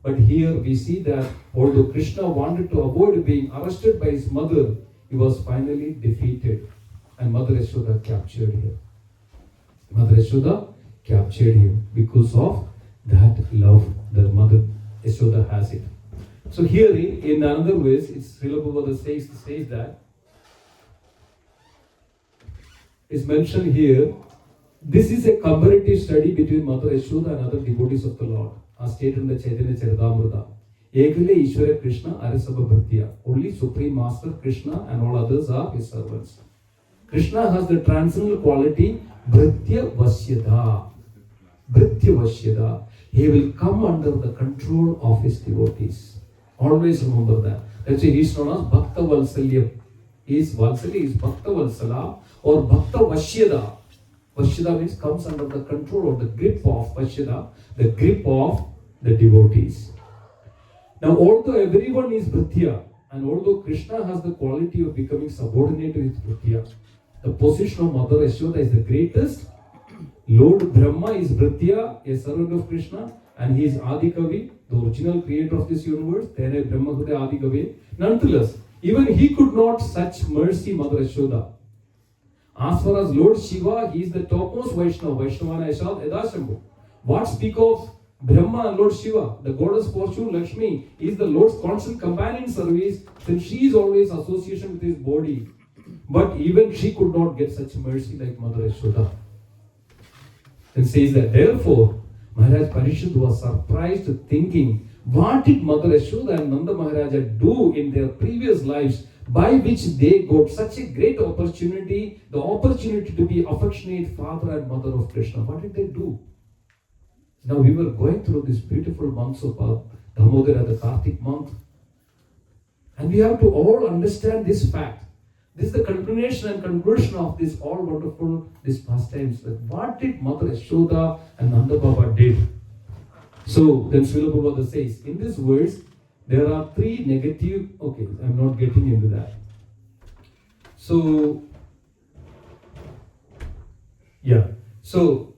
But here we see that although Krishna wanted to avoid being arrested by his mother, he was finally defeated, and Mother Yashoda captured him. Mother Yashoda captured him because of that love that Mother Yashoda has it. So here in another ways, it's Srila Prabhupada says that, it's mentioned here, this is a comparative study between Mother Yashoda and other devotees of the Lord, as stated in the Chaitanya Charitamrita. Ekale Ishvara Krishna Arisabha Bhartiya. Only Supreme Master Krishna and all others are his servants. Krishna has the transcendental quality Bhritya Vasyada. Bhritya Vasyada. He will come under the control of his devotees. Always remember that. That's why he is known as Bhakta Valsalya. His Valsalya is Bhakta Valsala or Bhakta Vasyada. Vasyada means comes under the control or the grip of Vasyada, the grip of the devotees. Now, although everyone is Bhritya, and although Krishna has the quality of becoming subordinate to his Bhritya, the position of Mother Yashoda is the greatest. Lord Brahma is Bhritya, a servant of Krishna, and he is Adikavi, the original creator of this universe. Tere Brahma Hude Adikavi. Nonetheless, even he could not such mercy Mother Yashoda. As far as Lord Shiva, he is the topmost Vaishnava. Vaishnavana Yashad Edashambhu. What speak of Brahma and Lord Shiva? The goddess fortune Lakshmi is the Lord's constant companion service, since she is always association with his body. But even she could not get such mercy like Mother Yashoda. It says that therefore, Maharaj Parishad was surprised thinking, what did Mother Yashoda and Nanda Maharaja do in their previous lives by which they got such a great opportunity, the opportunity to be affectionate father and mother of Krishna? What did they do? Now we were going through these beautiful months of Damodara, the Kartik month. And we have to all understand this fact. This is the culmination and conclusion of this all wonderful, these pastimes. What did Mother Yashoda and Nanda Baba did? So then Srila Prabhupada says, in this verse, there are 3 negative, okay, I'm not getting into that. So, yeah. So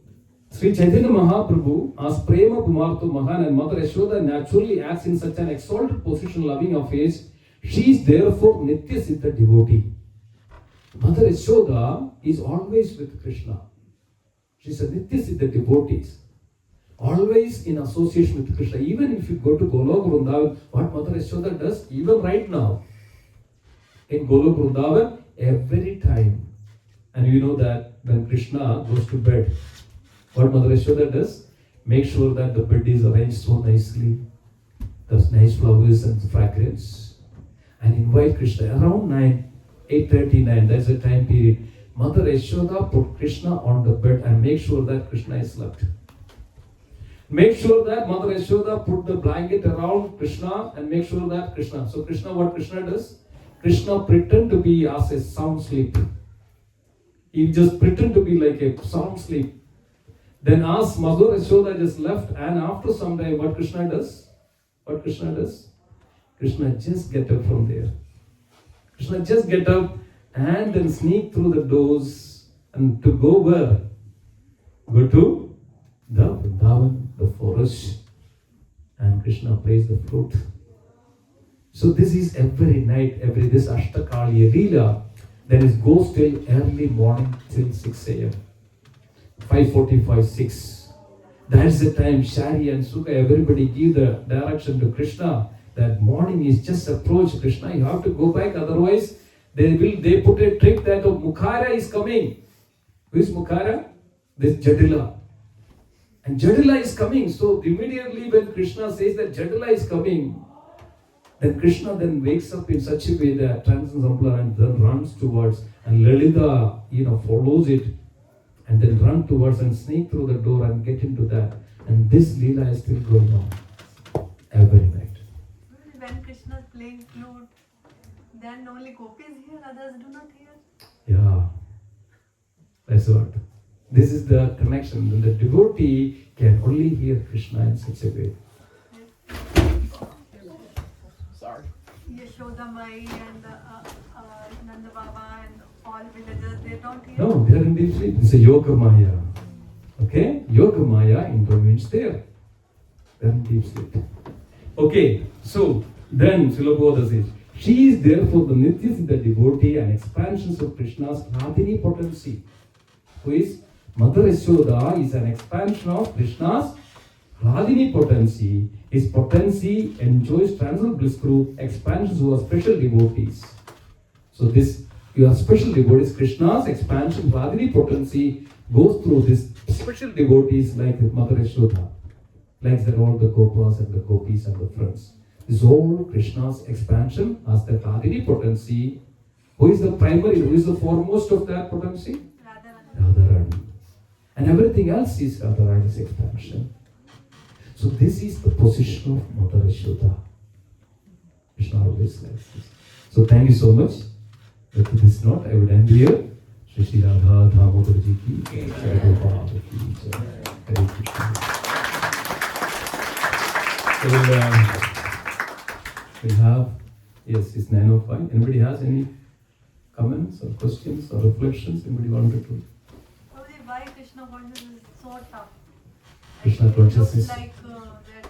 Sri Chaitanya Mahaprabhu, as Prema Pumarto Mahan and Mother Yashoda naturally acts in such an exalted position, loving of age, she is therefore Nitya Siddha devotee. Mother Yashoda is always with Krishna. She is a Nitya Siddha devotee. Always in association with Krishna. Even if you go to Golok Vrindavan, what Mother Yashoda does, even right now, in Golok Vrindavan, every time. And you know that when Krishna goes to bed, what Mother Yashoda does, make sure that the bed is arranged so nicely, there's nice flowers and fragrance, and invite Krishna around 8:39, that's the time period. Mother Yashoda put Krishna on the bed and make sure that Krishna is slept. Make sure that Mother Yashoda put the blanket around Krishna and make sure that Krishna. So Krishna, what Krishna does? Krishna pretend to be as a sound sleep. He just pretend to be like a sound sleep. Then as Mother Yashoda just left, and after some time, what Krishna does? What Krishna does? Krishna just get up from there. Krishna just get up and then sneak through the doors and to go where? Go to the Vrindavan, the forest, and Krishna plays the flute. So this is every night, this Ashtakali Leela, then it goes till early morning till 6 a.m. 5:45, 6. That's the time Shari and Sukha, everybody give the direction to Krishna. That morning is just approach Krishna. You have to go back, otherwise they put a trick that Mukhara is coming. Who is Mukhara? This Jadila. And Jadila is coming. So immediately when Krishna says that Jadila is coming, then Krishna then wakes up in such a way that transcends and then runs towards, and Lalita, follows it, and then run towards and sneak through the door and get into that. And this Leela is still going on every night. When Krishna is playing flute, then only gopis hear, others do not hear. Yeah, that's what. This is the connection. The devotee can only hear Krishna in such a way. Sorry. Yashoda Mai and Nanda Baba and all villagers, they don't hear. No, they are in deep sleep. It's a Yoga Maya. Okay? Yoga Maya intervenes there. They are in deep sleep. Okay, so then Srila says, she is therefore the Nitya Siddha devotee and expansions of Krishna's Radhini potency. Who is? Mother Yashoda is an expansion of Krishna's Radhini potency. His potency enjoys transcendental bliss through expansions who are special devotees. So this, your special devotees, Krishna's expansion, Radhini potency goes through this special devotees like Mother Yashoda, like that all the Gopas and the Gopis and the friends. This is all Krishna's expansion as the Radhini potency. Who is the primary, who is the foremost of that potency? Radharani. And everything else is Radharani's expansion. So this is the position of Mother Yashoda. Krishna always likes this. So thank you so much. With this note, I would end here. Shri Shri Radha Damodar Ji ki Jai, Gopal ki Jai. Hare Krishna. So we have, yes, it's 9:05. Anybody has any comments or questions or reflections? Anybody wanted to? Why Krishna consciousness is so tough? Krishna It looks consciousness. like that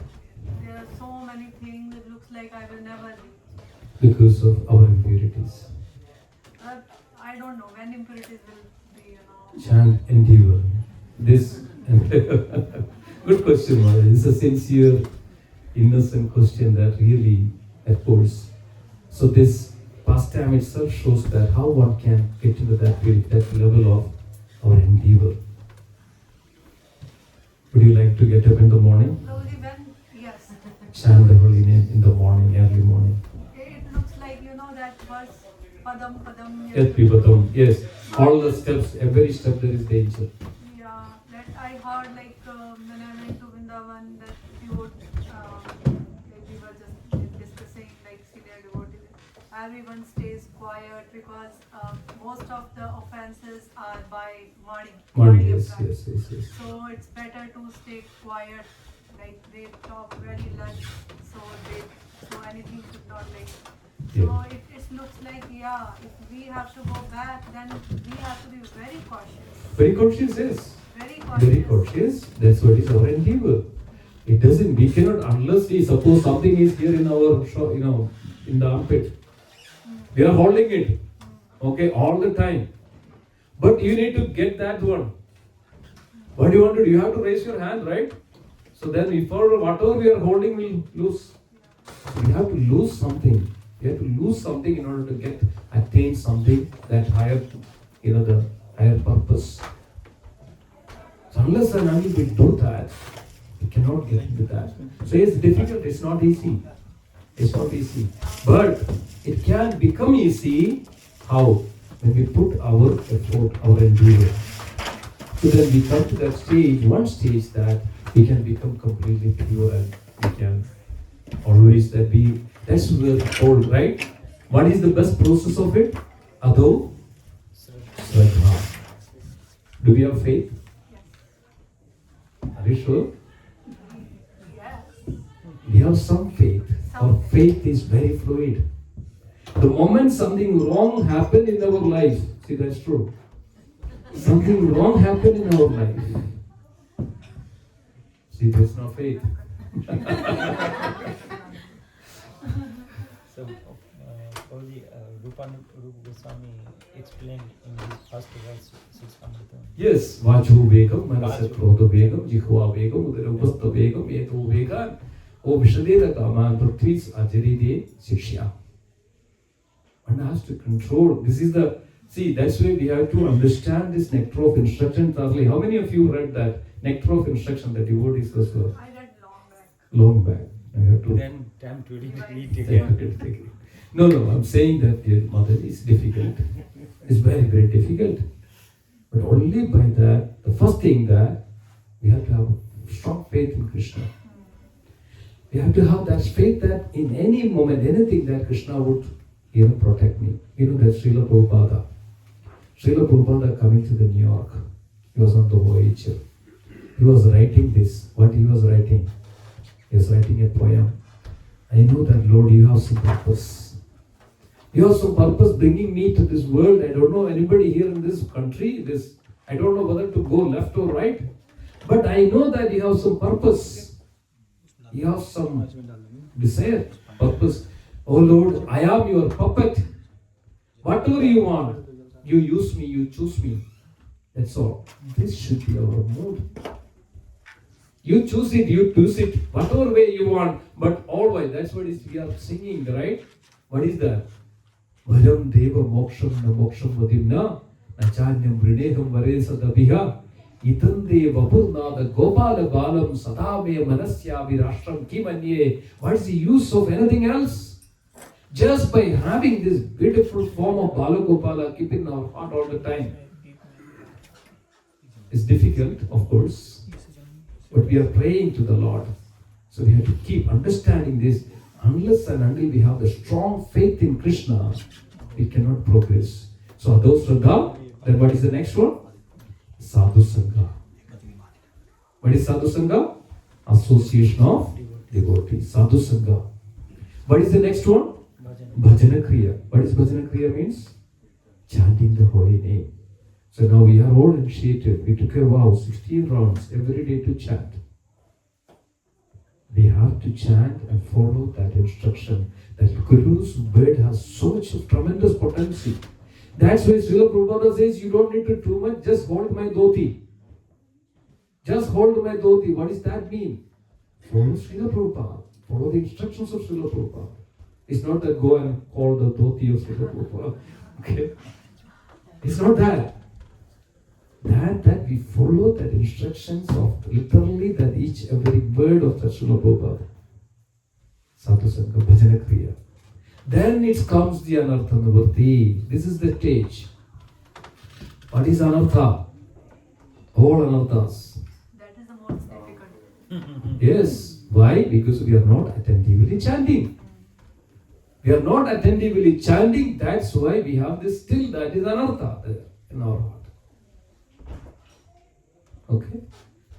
there are so many things, it looks like I will never reach. Because of our impurities. I don't know when impurities will be, Chant endeavor. This good question, Mother. It's a sincere, innocent question that really affords. So this pastime itself shows that how one can get into that level of our endeavor. Would you like to get up in the morning? Probably when, yes. Chant the holy name in the morning, early morning. It looks like, that verse, Padam, Padam. Yes, Pipatam. Yes. All the steps, every step there is danger. Yeah, that I heard when I went to Vrindavan that we were just discussing senior devotees. Everyone stays quiet because most of the offenses are by Morning, Vani yes. So it's better to stay quiet. They talk very less, so anything should not So it looks like, if we have to go back, then we have to be very cautious. Very conscious, yes. Very Very cautious. That's what is our endeavor. It doesn't, we cannot, unless we suppose something is here in our, in the armpit. We are holding it, okay, all the time. But you need to get that one. What do you want to do? You have to raise your hand, right? So then, if whatever we are holding, we'll lose. We have to lose something. We have to lose something in order to attain something that higher, the higher purpose. So unless and until we do that, we cannot get into that. So it's difficult. It's not easy. It's not easy. But it can become easy. How? When we put our effort, our endeavor. So then we come to that stage, one stage that we can become completely pure and we can always that's where the whole, right? What is the best process of it? Ado? Shraddha. Do we have faith? Are you sure? Yes. We have some faith. Our faith is very fluid. The moment something wrong happened in our life, see, that's true. Something wrong happened in our life. See, there's no faith. So, Prabhuji, Rupa Goswami explained in his first verse, 600. Yes, Vachu Vegam, Manasa Krodha Vegam, Jihva Vegam, Udarabhasta Vegam, Eto Vegan, O Vishadera Kaman, Prithvis Ajaride Shikshya. One has to control. This is that's why we have to understand this nectar of instruction thoroughly. How many of you read that nectar of instruction that devotees was for? I read long back. Long back. I have to. Then time to read again. No, I'm saying that, dear mother, is difficult. It's very, very difficult. But only by that, the first thing that we have to have strong faith in Krishna. We have to have that faith that in any moment, anything that Krishna would protect me. That's Srila Prabhupada. Srila Prabhupada coming to the New York. He was on the voyage. He was writing this. What he was writing? He was writing a poem. I know that, Lord, you have some purpose. You have some purpose bringing me to this world. I don't know anybody here in this country. I don't know whether to go left or right. But I know that you have some purpose. You have some desire, purpose. Oh Lord, I am your puppet. Whatever you want, you use me, you choose me. That's all. This should be our mood. You choose it, you choose it, whatever way you want, but always, that's what we are singing, right? What is that? Varam deva moksham na moksham vadimna nachanyam vrineham varesa dabiha itande vapurnada gopala balam sadame manasya virashram kimanye. What is the use of anything else? Just by having this beautiful form of Balagopala keep in our heart all the time. It's difficult, of course, but we are praying to the Lord. So we have to keep understanding this. Unless and until we have the strong faith in Krishna, we cannot progress. So Ado Shraddha, then what is the next one? Sadhu Sangha. What is Sadhu Sangha? Association of devotees. Sadhu Sangha. What is the next one? Bhajana Kriya. What is Bhajana Kriya means? Chanting the holy name. So now we are all initiated. We took a vow, 16 rounds every day to chant. We have to chant and follow that instruction. That Guru's word has so much of tremendous potency. That's why Srila Prabhupada says, you don't need to do much, just hold my dhoti. Just hold my dhoti. What does that mean? Follow Srila Prabhupada. Follow the instructions of Srila Prabhupada. It's not that go and call the dhoti of Srila Prabhupada. Okay? It's not that. That we follow that instructions of literally that every word of the Srila Prabhupada. Sadhu Sangha, Bhajana Kriya. Then it comes the Anartha Nivritti. This is the stage. What is Anartha? All Anarthas. That is the most difficult. Yes. Why? Because we are not attentively chanting. We are not attentively chanting. That's why we have this still. That is Anartha there in our heart. Okay?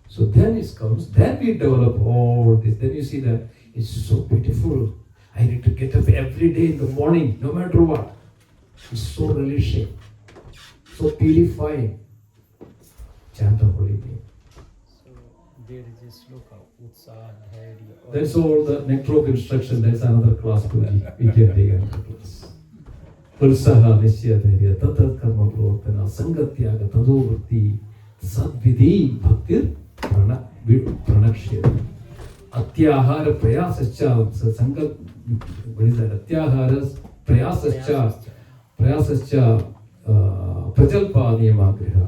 So then it comes, then we develop all this. Then you see that it's so beautiful. I need to get up every day in the morning, no matter what. It's so relishing, so purifying. Chant the holy name. there is a sloka, utsaha, dhairya. That's all the nectar of instruction. That's another class to be. We can take another class. Utsaha, nishya, dhairya, tatat karma pravartana, sangatyaga, tadovritti, sadvidhi, bhaktir, pranakshya. Atyahara prayasascha, sangat, what is that? Atyahara prayasascha, prajalpa niyamagriha,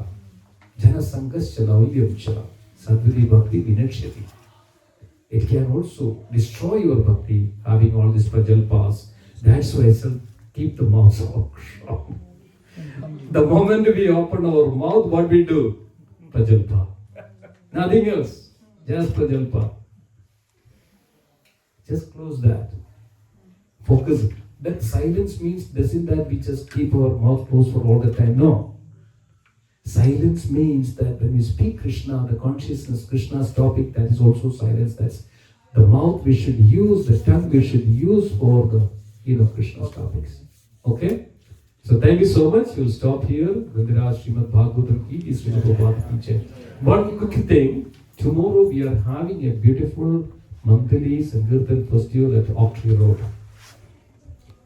janasangascha naulyamcha, sadvidhi bhakti vinakshati. It can also destroy your bhakti, having all these prajalpas. That's why I said, keep the mouth shut. The moment we open our mouth, what we do? Prajalpa. Nothing else. Just prajalpa. Just close that. Focus. That silence means, doesn't that we just keep our mouth closed for all the time? No. Silence means that when we speak Krishna, the consciousness, Krishna's topic, that is also silence. That's the mouth we should use, the tongue we should use for the, Krishna's topics. Okay? So thank you so much. We'll stop here. Vendiraj Srimad Bhagavatam ki is Srimad Bhagavatam teacher. One quick thing. Tomorrow we are having a beautiful monthly Sankirtan festival at Octree Road.